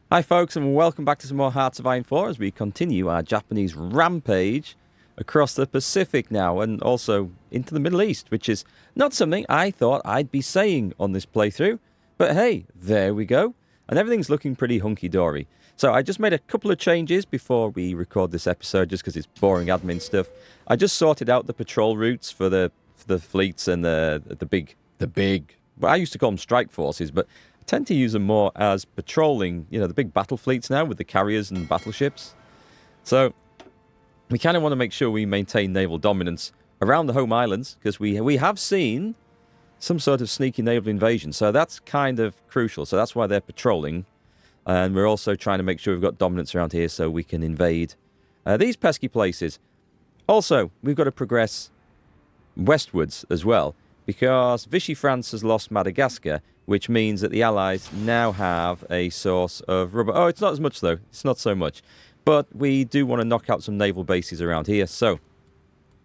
Hi folks, and welcome back to some more Hearts of Iron 4 as we continue our Japanese rampage across the Pacific now and also into the Middle East, which is not something I thought I'd be saying on this playthrough, but hey, there we go, and everything's looking pretty hunky-dory. So I just made a couple of changes before we record this episode just because it's boring admin stuff. I just sorted out the patrol routes for the fleets and the big, well, I used to call them strike forces, but tend to use them more as patrolling, the big battle fleets now with the carriers and battleships. So we kind of want to make sure we maintain naval dominance around the home islands because we have seen some sort of sneaky naval invasion. So that's kind of crucial. So that's why they're patrolling. And we're also trying to make sure we've got dominance around here so we can invade these pesky places. Also, we've got to progress westwards as well because Vichy France has lost Madagascar, which means that the Allies now have a source of rubber. Oh, it's not as much, though. It's not so much. But we do want to knock out some naval bases around here. So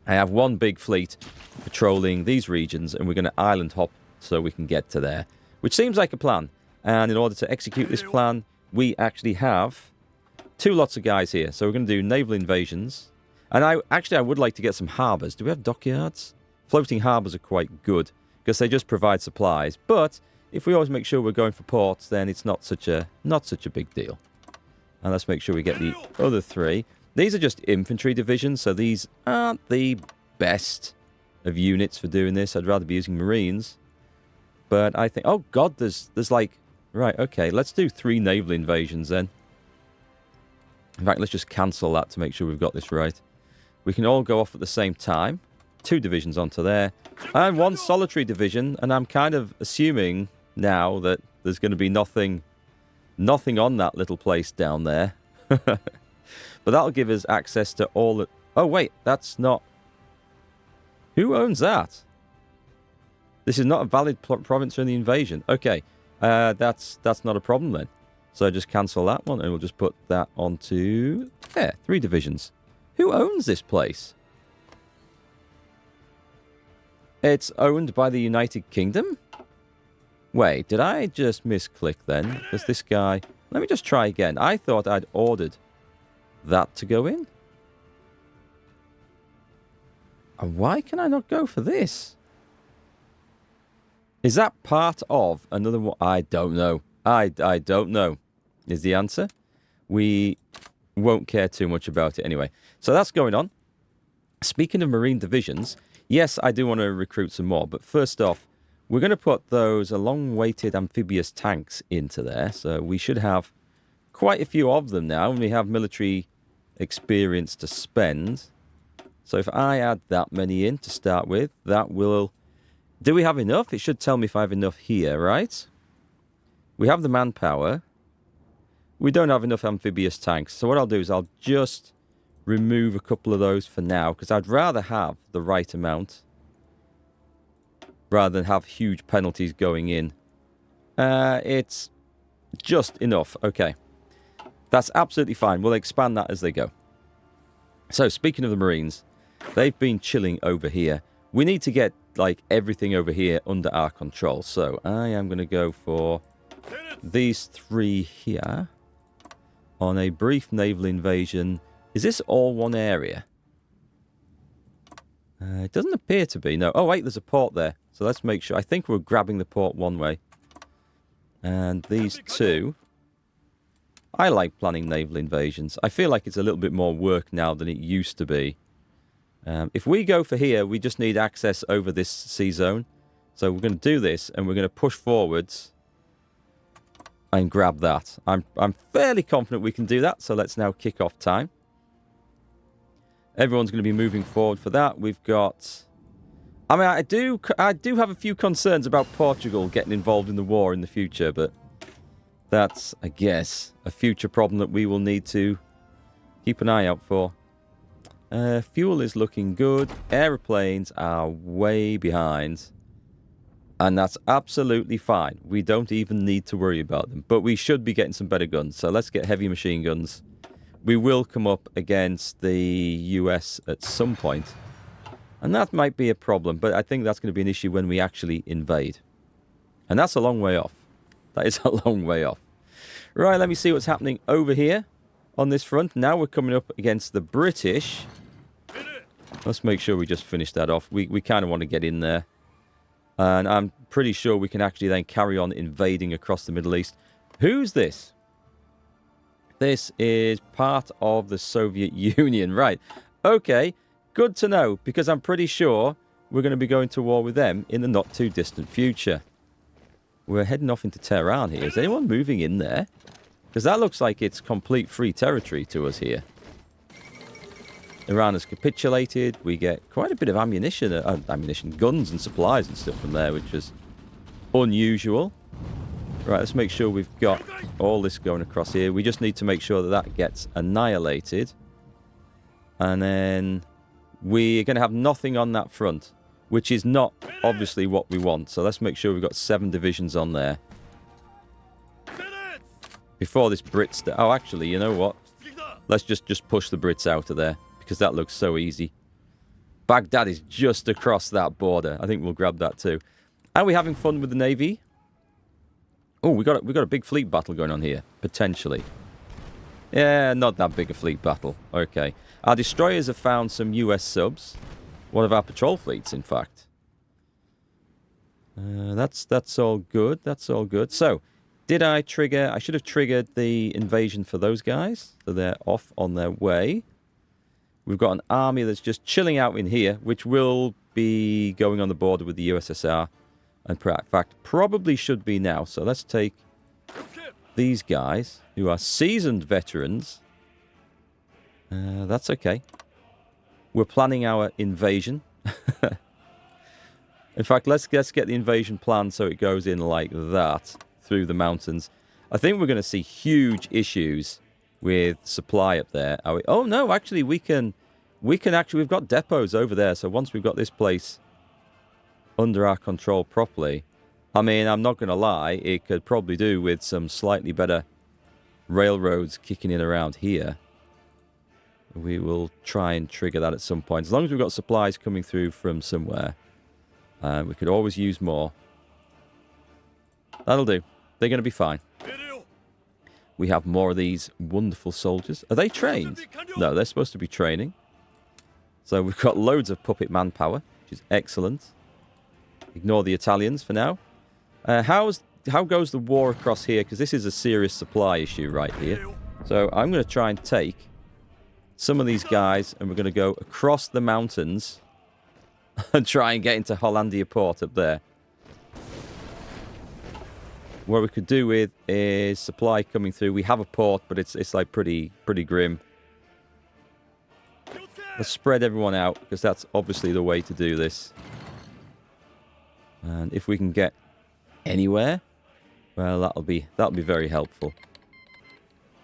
I have one big fleet patrolling these regions, and we're going to island hop so we can get to there, which seems like a plan. And in order to execute this plan, we actually have two lots of guys here. So we're going to do naval invasions. And I would like to get some harbours. Do we have dockyards? Floating harbours are quite good because they just provide supplies. But if we always make sure we're going for ports, then it's not such a big deal. And let's make sure we get the other three. These are just infantry divisions, so these aren't the best of units for doing this. I'd rather be using Marines. But I think, oh god, there's like, right, okay, let's do 3 naval invasions then. In fact, let's just cancel that to make sure we've got this right. We can all go off at the same time. 2 divisions onto there. And 1 solitary division, and I'm kind of assuming now that there's going to be nothing on that little place down there. But that'll give us access to all the... Oh, wait, that's not... Who owns that? This is not a valid province in the invasion. Okay, that's not a problem then. So just cancel that one, and we'll just put that onto... There, 3 divisions. Who owns this place? It's owned by the United Kingdom? Wait, did I just misclick then? Because this guy... Let me just try again. I thought I'd ordered that to go in. And why can I not go for this? Is that part of another one? I don't know. I don't know is the answer. We won't care too much about it anyway. So that's going on. Speaking of Marine divisions... Yes, I do want to recruit some more, but first off, we're going to put those long-awaited amphibious tanks into there, so we should have quite a few of them now, and we have military experience to spend. So if I add that many in to start with, that will... Do we have enough? It should tell me if I have enough here, right? We have the manpower. We don't have enough amphibious tanks, so what I'll do is I'll just... remove a couple of those for now, because I'd rather have the right amount rather than have huge penalties going in. It's just enough. Okay. That's absolutely fine. We'll expand that as they go. So, speaking of the Marines, they've been chilling over here. We need to get, like, everything over here under our control. So, I am going to go for these 3 here on a brief naval invasion. Is this all one area? It doesn't appear to be, no. Oh, wait, there's a port there. So let's make sure. I think we're grabbing the port one way. And these 2. I like planning naval invasions. I feel like it's a little bit more work now than it used to be. If we go for here, we just need access over this sea zone. So we're going to do this, and we're going to push forwards and grab that. I'm fairly confident we can do that, so let's now kick off time. Everyone's going to be moving forward for that. We've got... I mean, I do have a few concerns about Portugal getting involved in the war in the future, but that's, I guess, a future problem that we will need to keep an eye out for. Fuel is looking good. Aeroplanes are way behind. And that's absolutely fine. We don't even need to worry about them. But we should be getting some better guns. So let's get heavy machine guns. We will come up against the US at some point. And that might be a problem, but I think that's going to be an issue when we actually invade. And that's a long way off. That is a long way off. Right, let me see what's happening over here on this front. Now we're coming up against the British. Let's make sure we just finish that off. We kind of want to get in there. And I'm pretty sure we can actually then carry on invading across the Middle East. Who's this? This is part of the Soviet Union. Right. Okay. Good to know, because I'm pretty sure we're going to be going to war with them in the not too distant future. We're heading off into Tehran here. Is anyone moving in there? Because that looks like it's complete free territory to us here. Iran has capitulated. We get quite a bit of ammunition, guns and supplies and stuff from there, which is unusual. Right, let's make sure we've got all this going across here. We just need to make sure that that gets annihilated. And then we're going to have nothing on that front, which is not obviously what we want. So let's make sure we've got 7 divisions on there. Before this Brits... Oh, actually, you know what? Let's just push the Brits out of there, because that looks so easy. Baghdad is just across that border. I think we'll grab that too. Are we having fun with the Navy? Oh, we got a big fleet battle going on here, potentially. Yeah, not that big a fleet battle. Okay. Our destroyers have found some US subs. One of our patrol fleets, in fact. That's all good. That's all good. So, did I trigger... I should have triggered the invasion for those guys. So they're off on their way. We've got an army that's just chilling out in here, which will be going on the border with the USSR. And in fact, probably should be now. So let's take these guys, who are seasoned veterans. That's okay. We're planning our invasion. In fact, let's get the invasion planned so it goes in like that through the mountains. I think we're going to see huge issues with supply up there. Oh no, actually we can actually, we've got depots over there. So once we've got this place under our control properly, I mean, I'm not going to lie, it could probably do with some slightly better railroads kicking in around here. We will try and trigger that at some point. As long as we've got supplies coming through from somewhere, we could always use more. That'll do. They're going to be fine. We have more of these wonderful soldiers. Are they trained? No, they're supposed to be training. So we've got loads of puppet manpower, which is excellent. Ignore the Italians for now. How goes the war across here? Because this is a serious supply issue right here. So I'm going to try and take some of these guys, and we're going to go across the mountains and try and get into Hollandia Port up there. What we could do with is supply coming through. We have a port, but it's like pretty grim. Let's spread everyone out, because that's obviously the way to do this. And if we can get anywhere, well, that'll be very helpful.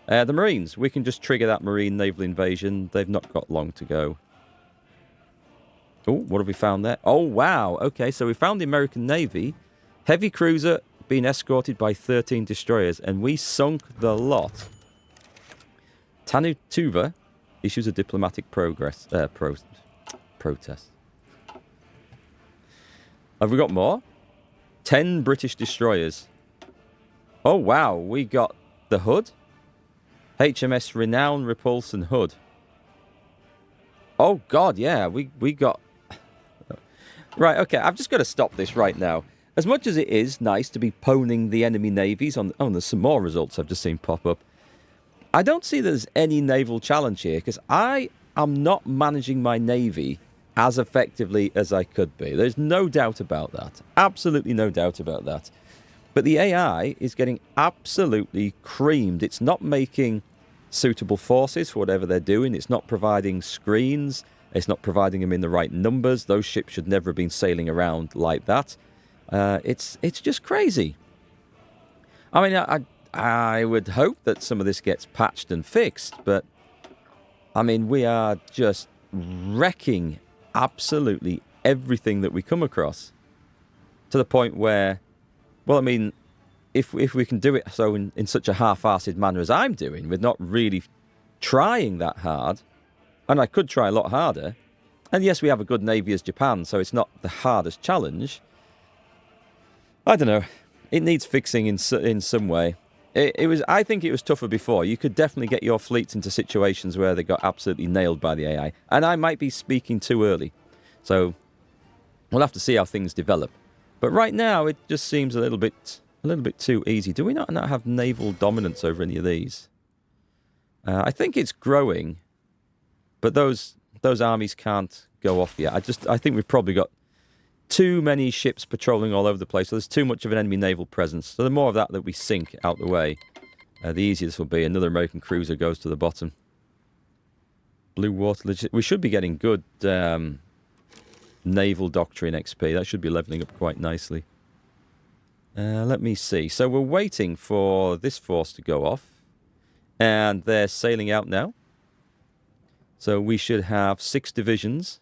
The Marines, we can just trigger that Marine naval invasion. They've not got long to go. Oh, what have we found there? Oh, wow. Okay, so we found the American Navy. Heavy cruiser being escorted by 13 destroyers, and we sunk the lot. Tanutuva issues a diplomatic protest. Have we got more? 10 British destroyers. Oh, wow. We got the Hood. HMS Renown, Repulse, and Hood. Oh, God, yeah. We got... Right, okay. I've just got to stop this right now. As much as it is nice to be poning the enemy navies on... Oh, there's some more results I've just seen pop up. I don't see there's any naval challenge here, because I am not managing my navy as effectively as I could be. There's no doubt about that. Absolutely no doubt about that. But the AI is getting absolutely creamed. It's not making suitable forces for whatever they're doing. It's not providing screens. It's not providing them in the right numbers. Those ships should never have been sailing around like that. It's just crazy. I mean, I would hope that some of this gets patched and fixed, but I mean, we are just wrecking absolutely everything that we come across, to the point where, well, I mean, if we can do it so in such a half-assed manner as I'm doing, with not really trying that hard, and I could try a lot harder, and yes, we have a good navy as Japan, so it's not the hardest challenge. I don't know. It needs fixing in some way. It was. I think it was tougher before. You could definitely get your fleets into situations where they got absolutely nailed by the AI. And I might be speaking too early. So we'll have to see how things develop. But right now, it just seems a little bit too easy. Do we not have naval dominance over any of these? I think it's growing, but those armies can't go off yet. I think we've probably got too many ships patrolling all over the place. So there's too much of an enemy naval presence. So the more of that we sink out the way, the easier this will be. Another American cruiser goes to the bottom. Blue water. We should be getting good naval doctrine XP. That should be leveling up quite nicely. Let me see. So we're waiting for this force to go off. And they're sailing out now. So we should have 6 divisions.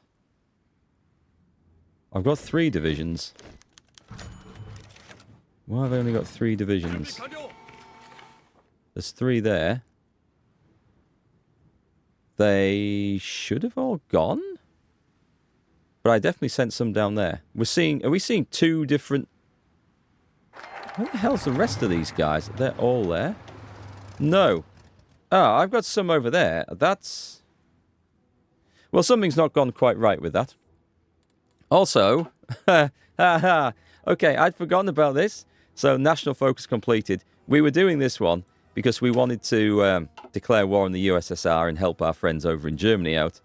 I've got 3 divisions. Why have I only got 3 divisions? There's 3 there. They should have all gone. But I definitely sent some down there. Are we seeing 2 different... Where the hell's the rest of these guys? They're all there? No. Oh, I've got some over there. That's... Well, something's not gone quite right with that. Also, okay, I'd forgotten about this. So, national focus completed. We were doing this one because we wanted to declare war on the USSR and help our friends over in Germany out.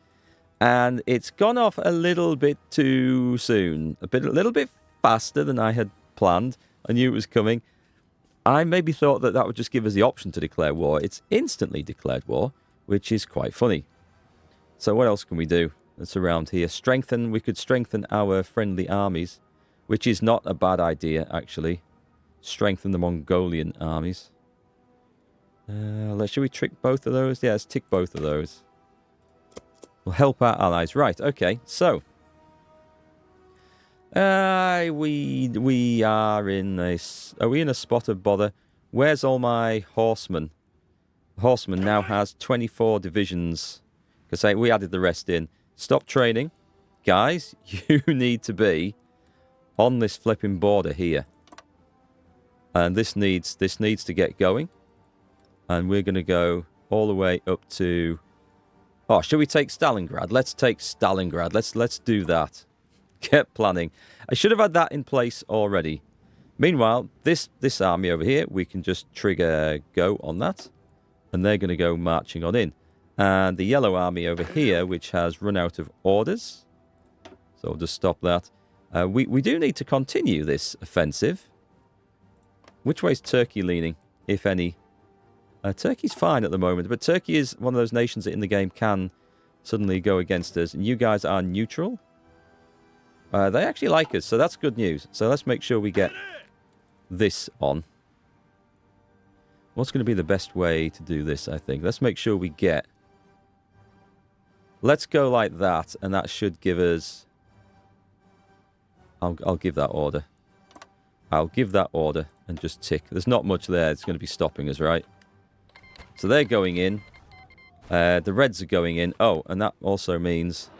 And it's gone off a little bit too soon. A little bit faster than I had planned. I knew it was coming. I maybe thought that would just give us the option to declare war. It's instantly declared war, which is quite funny. So what else can we do that's around here? We could strengthen our friendly armies, which is not a bad idea, actually. Strengthen the Mongolian armies. Should we trick both of those? Yeah, let's tick both of those. We'll help our allies. Right, okay, so... we are in this... Are we in a spot of bother? Where's all my horsemen? The horseman now has 24 divisions. Because we added the rest in. Stop training. Guys, you need to be on this flipping border here. And this needs to get going. And we're going to go all the way up to... Oh, should we take Stalingrad? Let's take Stalingrad. Let's do that. Get planning. I should have had that in place already. Meanwhile, this army over here, we can just trigger go on that. And they're going to go marching on in. And the yellow army over here, which has run out of orders. So we'll just stop that. We do need to continue this offensive. Which way is Turkey leaning, if any? Turkey's fine at the moment, but Turkey is one of those nations that in the game can suddenly go against us. And you guys are neutral. They actually like us, so that's good news. So let's make sure we get this on. What's going to be the best way to do this, I think? Let's make sure we get... Let's go like that, and that should give us... I'll give that order. I'll give that order and just tick. There's not much there. It's going to be stopping us, right? So they're going in. The Reds are going in. Oh, and that also means...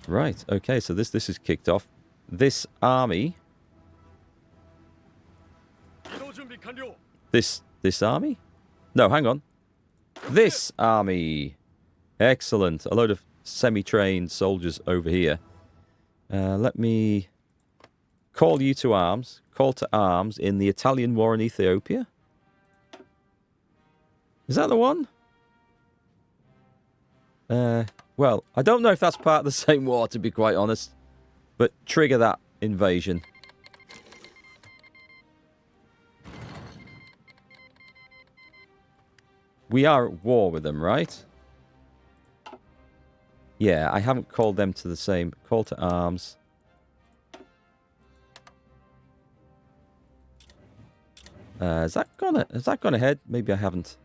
Right, okay, so this is kicked off. This army... This army? No, hang on. This army... Excellent. A load of semi-trained soldiers over here. Let me call you to arms. Call to arms in the Italian war in Ethiopia. Is that the one? Well, I don't know if that's part of the same war, to be quite honest. But trigger that invasion. We are at war with them, right? Yeah, I haven't called them to the same... Call to arms. Has that gone ahead? Maybe I haven't.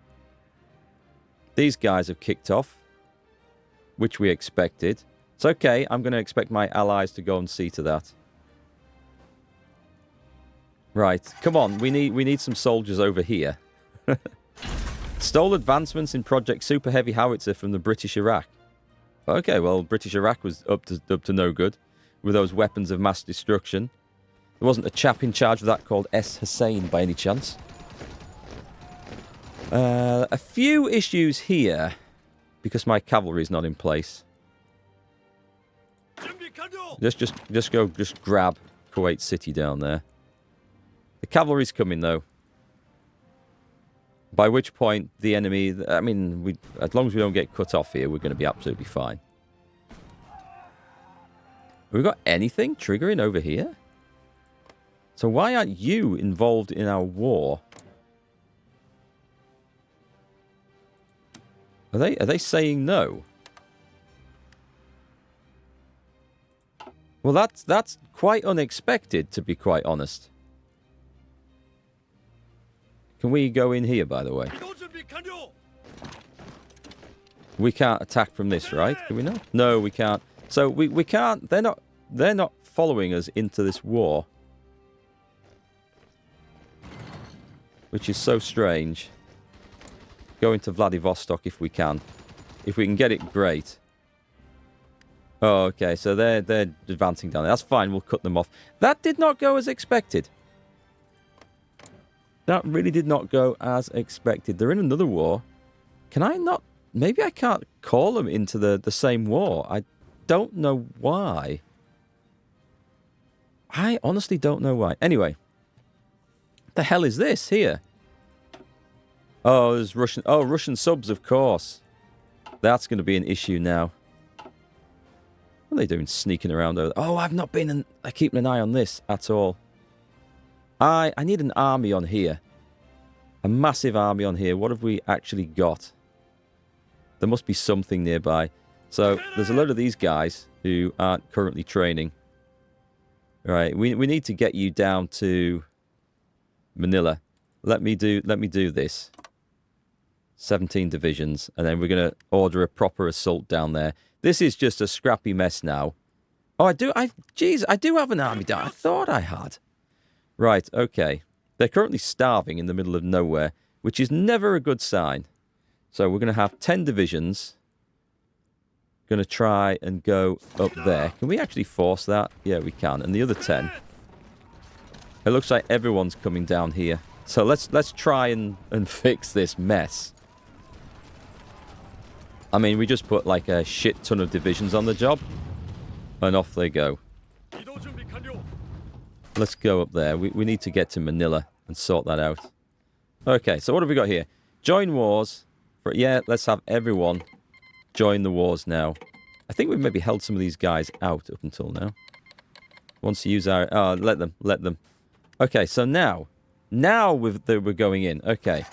These guys have kicked off, which we expected. It's okay. I'm going to expect my allies to go and see to that. Right. Come on. We need some soldiers over here. Stole advancements in Project Super Heavy Howitzer from the British Iraq. Okay, well, British Iraq was up to no good with those weapons of mass destruction. There wasn't a chap in charge of that called S. Hussein by any chance. A few issues here because my cavalry's not in place. Just grab Kuwait City down there. The cavalry's coming though. By which point the enemy, I mean, as long as we don't get cut off here, we're going to be absolutely fine. Have we got anything triggering over here? So why aren't you involved in our war? Are they saying no? Well, that's quite unexpected, to be quite honest. Can we go in here, by the way? We can't attack from this, right? Can we not? No, we can't. So we can't. They're not following us into this war, which is so strange. Go into Vladivostok if we can. If we can get it, great. Oh, okay. So they're advancing down there. That's fine. We'll cut them off. That did not go as expected. That really did not go as expected. They're in another war. Can I not? Maybe I can't call them into the same war. I don't know why. I honestly don't know why. Anyway. What the hell is this here? Oh, there's Russian. Oh, Russian subs, of course. That's going to be an issue now. What are they doing sneaking around over there? Oh, I've not been keeping an eye on this at all. I need an army on here. A massive army on here. What have we actually got? There must be something nearby. So, there's a load of these guys who aren't currently training. Right, we need to get you down to Manila. Let me do this. 17 divisions, and then we're going to order a proper assault down there. This is just a scrappy mess now. Oh, I do have an army down. I thought I had. Right, okay. They're currently starving in the middle of nowhere, which is never a good sign. So we're going to have 10 divisions. Going to try and go up there. Can we actually force that? Yeah, we can. And the other 10. It looks like everyone's coming down here. So let's try and fix this mess. I mean, we just put like a shit ton of divisions on the job. And off they go. Let's go up there. We need to get to Manila and sort that out. Okay, so what have we got here? Join wars. Yeah, let's have everyone join the wars now. I think we've maybe held some of these guys out up until now. Wants to use our... Oh, let them. Okay, so now we're going in. Okay.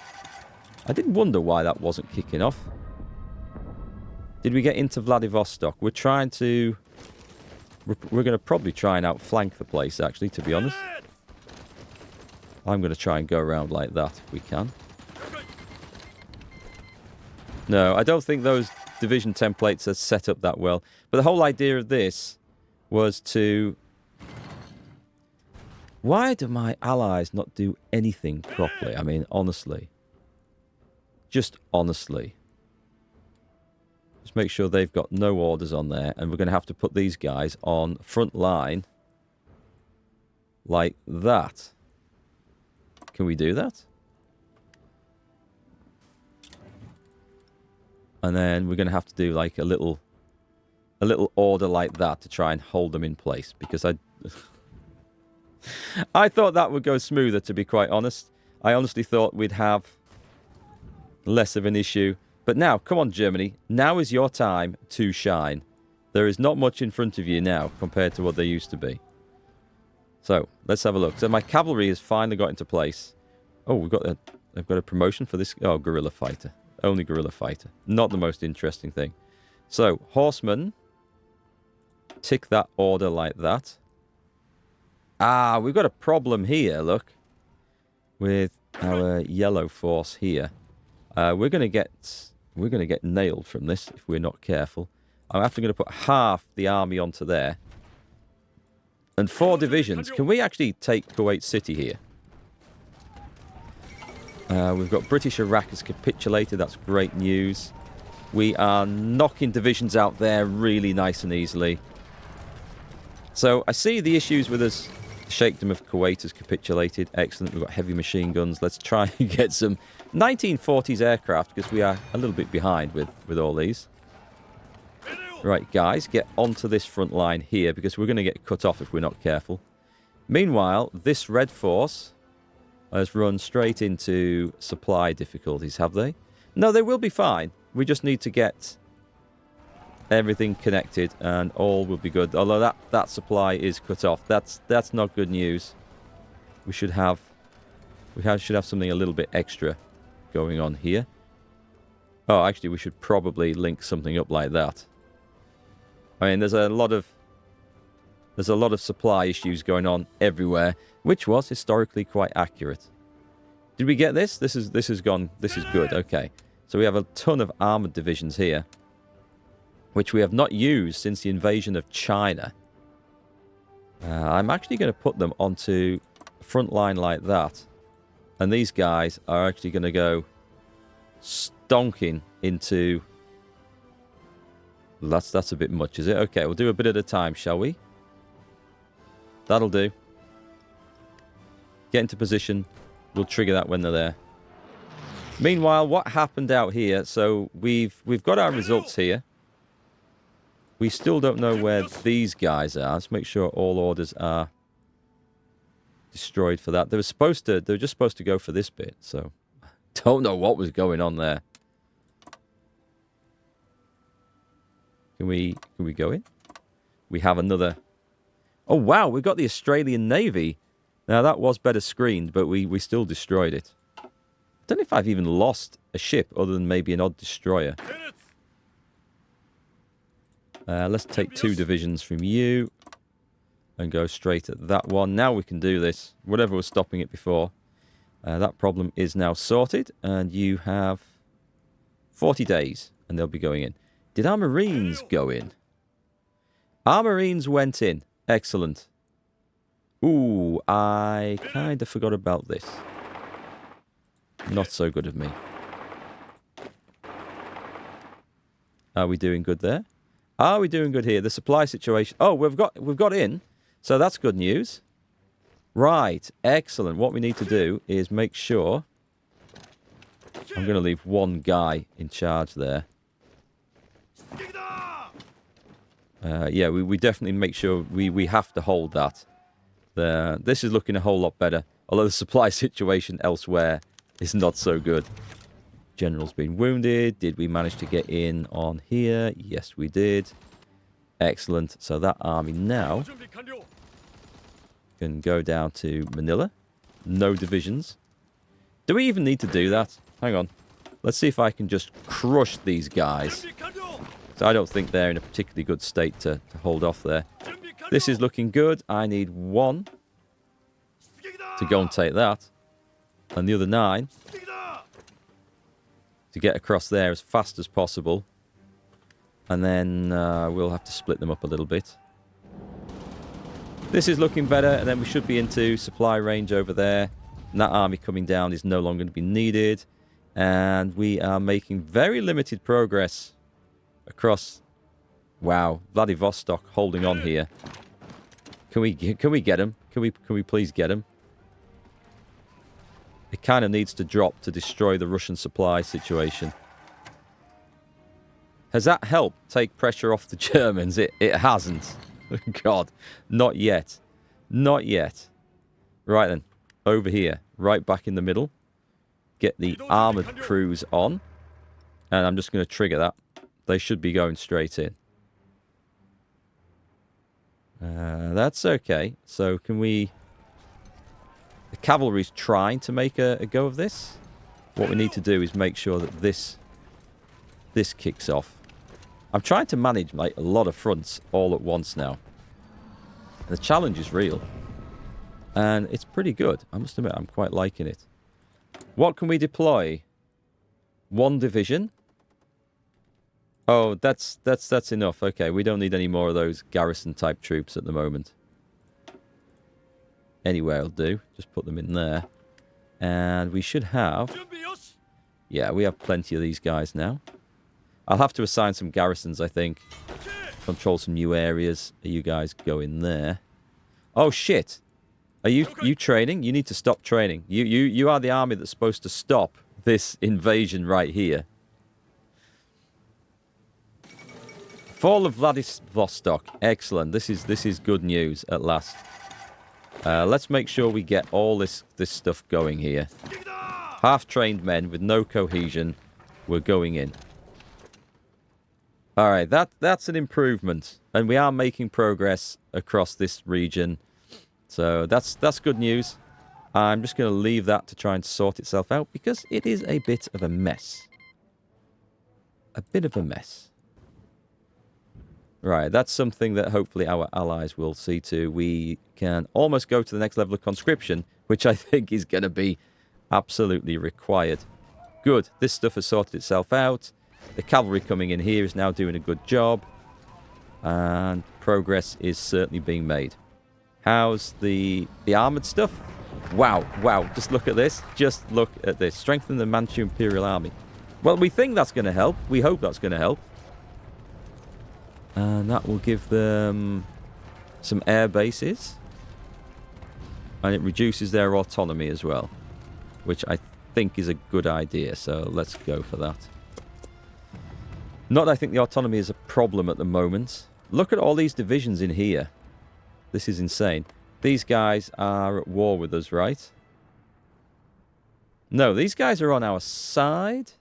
I did wonder why that wasn't kicking off. Did we get into Vladivostok? We're trying to... We're going to probably try and outflank the place, actually, to be honest. I'm going to try and go around like that if we can. No, I don't think those division templates are set up that well. But the whole idea of this was to... Why do my allies not do anything properly? I mean, honestly. Just honestly. Just make sure they've got no orders on there. And we're going to have to put these guys on front line. Like that. Can we do that? And then we're going to have to do like a little order like that to try and hold them in place. Because I thought that would go smoother, to be quite honest. I honestly thought we'd have less of an issue. But now, come on, Germany. Now is your time to shine. There is not much in front of you now compared to what there used to be. So, let's have a look. So, my cavalry has finally got into place. Oh, they've got a promotion for this. Oh, guerrilla fighter. Only guerrilla fighter. Not the most interesting thing. So, horsemen. Tick that order like that. Ah, we've got a problem here, look. With our yellow force here. We're going to get nailed from this if we're not careful. I'm after going to put half the army onto there. And 4 divisions. Can we actually take Kuwait City here? We've got British Iraq has capitulated. That's great news. We are knocking divisions out there really nice and easily. So I see the issues with us The Sheikhdom of Kuwait has capitulated. Excellent. We've got heavy machine guns. Let's try and get some 1940s aircraft because we are a little bit behind with all these. Right, guys, get onto this front line here because we're going to get cut off if we're not careful. Meanwhile, this Red Force has run straight into supply difficulties, have they? No, they will be fine. We just need to get everything connected and all will be good. Although that supply is cut off. That's not good news. We should have something a little bit extra going on here. Oh, actually, we should probably link something up like that. I mean, there's a lot of supply issues going on everywhere, which was historically quite accurate. Did we get this? This is good. Okay. So we have a ton of armored divisions here, which we have not used since the invasion of China. I'm actually going to put them onto a front line like that. And these guys are actually going to go stonking into... That's a bit much, is it? Okay, we'll do a bit at a time, shall we? That'll do. Get into position. We'll trigger that when they're there. Meanwhile, what happened out here? So we've got our results here. We still don't know where these guys are. Let's make sure all orders are destroyed for that. They were just supposed to go for this bit, so don't know what was going on there. Can we go in? We have another. Oh wow, we've got the Australian Navy. Now that was better screened, but we still destroyed it. I don't know if I've even lost a ship other than maybe an odd destroyer. Let's take 2 divisions from you and go straight at that one. Now we can do this. Whatever was stopping it before. That problem is now sorted, and you have 40 days, and they'll be going in. Did our Marines go in? Our Marines went in. Excellent. Ooh, I kind of forgot about this. Not so good of me. Are we doing good there? Are we doing good here? The supply situation... Oh, we've got in. So that's good news. Right. Excellent. What we need to do is make sure... I'm going to leave one guy in charge there. Yeah, we definitely make sure we have to hold that. This is looking a whole lot better. Although the supply situation elsewhere is not so good. General's been wounded. Did we manage to get in on here? Yes, we did. Excellent. So that army now can go down to Manila. No divisions. Do we even need to do that? Hang on. Let's see if I can just crush these guys. So I don't think they're in a particularly good state to hold off there. This is looking good. I need 1 to go and take that. And the other 9 to get across there as fast as possible. And then we'll have to split them up a little bit. This is looking better, and then we should be into supply range over there. And that army coming down is no longer going to be needed. And we are making very limited progress across... Wow, Vladivostok holding on here. Can we get him? Can we please get him? It kind of needs to drop to destroy the Russian supply situation. Has that helped take pressure off the Germans? It hasn't. God, not yet. Not yet. Right then, over here, right back in the middle. Get the armoured crews on. And I'm just going to trigger that. They should be going straight in. That's okay. So can we... The cavalry's trying to make a go of this. What we need to do is make sure that this kicks off. I'm trying to manage like a lot of fronts all at once now. The challenge is real. And it's pretty good. I must admit, I'm quite liking it. What can we deploy? 1 division. Oh, that's enough. Okay, we don't need any more of those garrison type troops at the moment. Anywhere will do. Just put them in there. And we should have... Yeah, we have plenty of these guys now. I'll have to assign some garrisons, I think. Control some new areas. You guys go in there. Oh, shit. Are you training? You need to stop training. You are the army that's supposed to stop this invasion right here. Fall of Vladivostok. Excellent. This is good news at last. Let's make sure we get all this stuff going here. Half-trained men with no cohesion. We're going in. All right, that's an improvement, and we are making progress across this region. So that's good news. I'm just going to leave that to try and sort itself out because it is a bit of a mess. A bit of a mess. Right, that's something that hopefully our allies will see to. We can almost go to the next level of conscription, which I think is going to be absolutely required. Good, this stuff has sorted itself out. The cavalry coming in here is now doing a good job. And progress is certainly being made. How's the armoured stuff? Wow, wow, just look at this. Just look at this. Strengthen the Manchu Imperial Army. Well, we think that's going to help. We hope that's going to help. And that will give them some air bases. And it reduces their autonomy as well, which I think is a good idea. So let's go for that. Not that I think the autonomy is a problem at the moment. Look at all these divisions in here. This is insane. These guys are at war with us, right? No, these guys are on our side.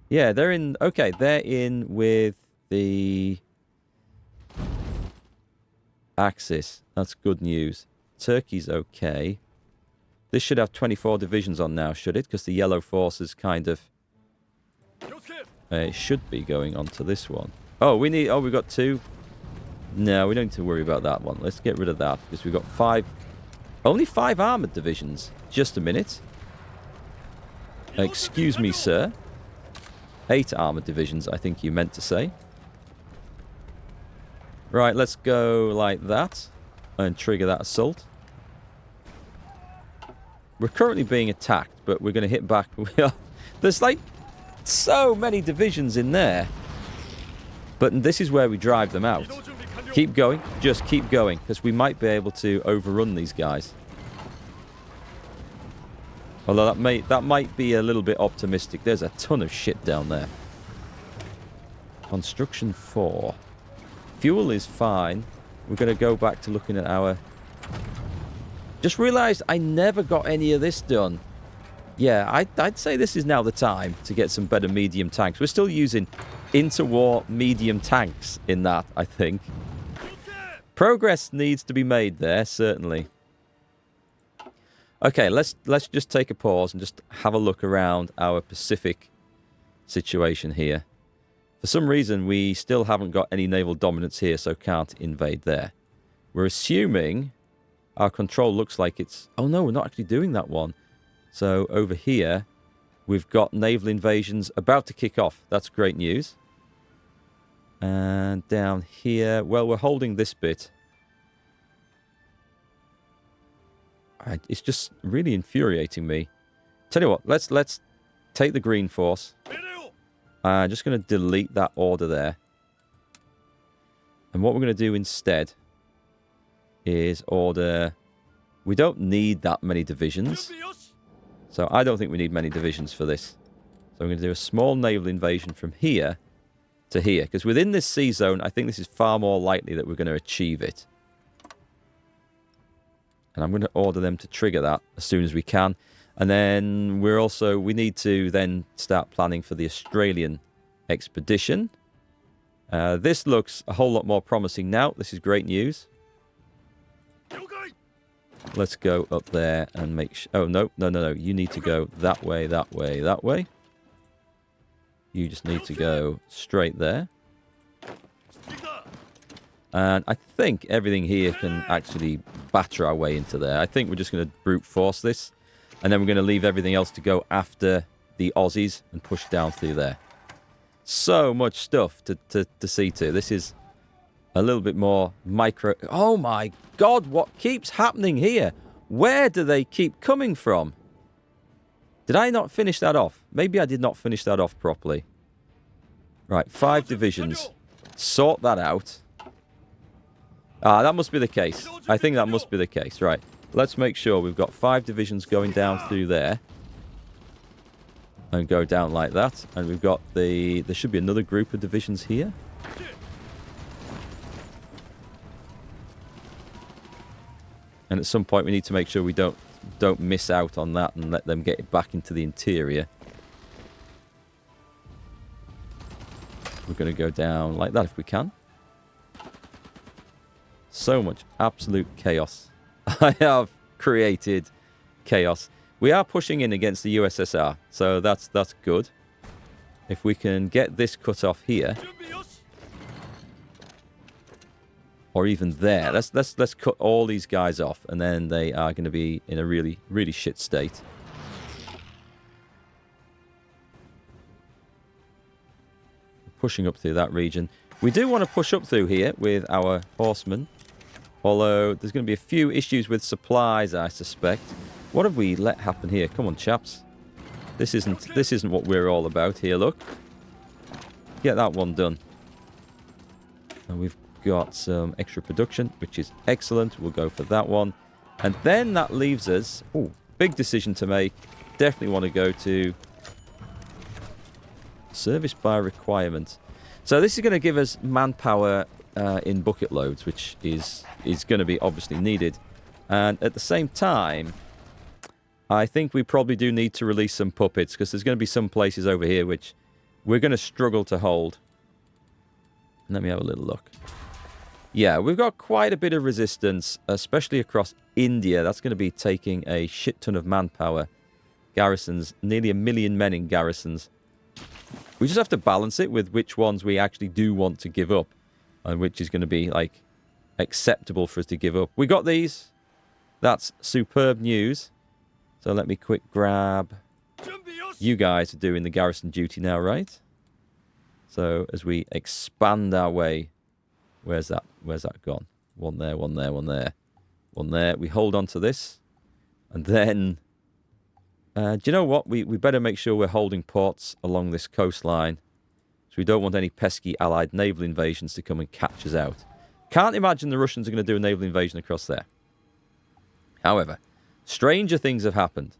Yeah, they're in... Okay, they're in with the Axis. That's good news. Turkey's okay. This should have 24 divisions on now, should it? Because the yellow forces kind of... it should be going on to this one. Oh, we need... Oh, we've got 2. No, we don't need to worry about that one. Let's get rid of that because we've got 5... Only 5 armoured divisions. Just a minute. Excuse me, sir. 8 armoured divisions, I think you meant to say. Right, let's go like that. And trigger that assault. We're currently being attacked, but we're going to hit back. There's like so many divisions in there. But this is where we drive them out. Keep going. Just keep going. Because we might be able to overrun these guys. Although that might be a little bit optimistic. There's a ton of shit down there. Construction 4. Fuel is fine. We're going to go back to looking at our... Just realised I never got any of this done. Yeah, I'd say this is now the time to get some better medium tanks. We're still using interwar medium tanks in that, I think. Progress needs to be made there, certainly. Okay, let's just take a pause and just have a look around our Pacific situation here. For some reason, we still haven't got any naval dominance here, so can't invade there. We're assuming our control looks like it's... Oh no, we're not actually doing that one. So over here, we've got naval invasions about to kick off. That's great news. And down here, well, we're holding this bit. It's just really infuriating me. Tell you what, let's take the green force. I'm just going to delete that order there. And what we're going to do instead is order... We don't need that many divisions. So I don't think we need many divisions for this. So I'm going to do a small naval invasion from here to here. Because within this sea zone, I think this is far more likely that we're going to achieve it. And I'm going to order them to trigger that as soon as we can. And then we need to then start planning for the Australian expedition. This looks a whole lot more promising now. This is great news. Let's go up there and make sure... Oh, no. You need to go that way, that way, that way. You just need to go straight there. And I think everything here can actually batter our way into there. I think we're just going to brute force this. And then we're going to leave everything else to go after the Aussies and push down through there. So much stuff to see to. This is a little bit more micro... Oh my God, what keeps happening here? Where do they keep coming from? Did I not finish that off? Maybe I did not finish that off properly. Right, 5 divisions. Sort that out. Ah, that must be the case. I think that must be the case. Right. Let's make sure we've got 5 divisions going down through there. And go down like that. And we've got the... There should be another group of divisions here. And at some point we need to make sure we don't miss out on that and let them get it back into the interior. We're going to go down like that if we can. So much absolute chaos. I have created chaos. We are pushing in against the USSR, so that's good. If we can get this cut off here, or even there, let's cut all these guys off, and then they are going to be in a really, really shit state. Pushing up through that region. We do want to push up through here with our horsemen, although there's going to be a few issues with supplies, I suspect. What have we let happen here? Come on, chaps. This isn't what we're all about here. Look, get that one done. And we've got some extra production, which is excellent. We'll go for that one, and then that leaves us. Oh, big decision to make. Definitely want to go to service by requirement. So this is going to give us manpower in bucket loads, which is going to be obviously needed. And at the same time, I think we probably do need to release some puppets, because there's going to be some places over here which we're going to struggle to hold. Let me have a little look. Yeah, we've got quite a bit of resistance, especially across India. That's going to be taking a shit ton of manpower. Garrisons, nearly 1 million men in garrisons. We just have to balance it with which ones we actually do want to give up, and which is going to be, like, acceptable for us to give up. We got these. That's superb news. So let me quick grab... You guys are doing the garrison duty now, right? So as we expand our way... Where's that gone? One there, one there, one there. One there. We hold on to this. And then... do you know what? We better make sure we're holding ports along this coastline. So we don't want any pesky allied naval invasions to come and catch us out. Can't imagine the Russians are going to do a naval invasion across there. However, stranger things have happened.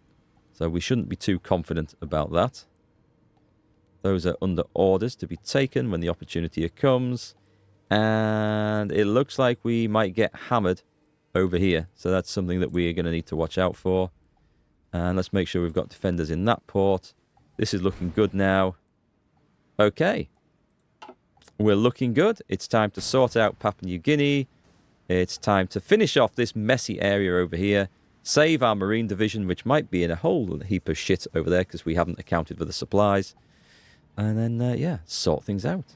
So we shouldn't be too confident about that. Those are under orders to be taken when the opportunity comes. And it looks like we might get hammered over here. So that's something that we are going to need to watch out for. And let's make sure we've got defenders in that port. This is looking good now. Okay. We're looking good. It's time to sort out Papua New Guinea. It's time to finish off this messy area over here. Save our Marine Division, which might be in a whole heap of shit over there because we haven't accounted for the supplies. And then, yeah, sort things out.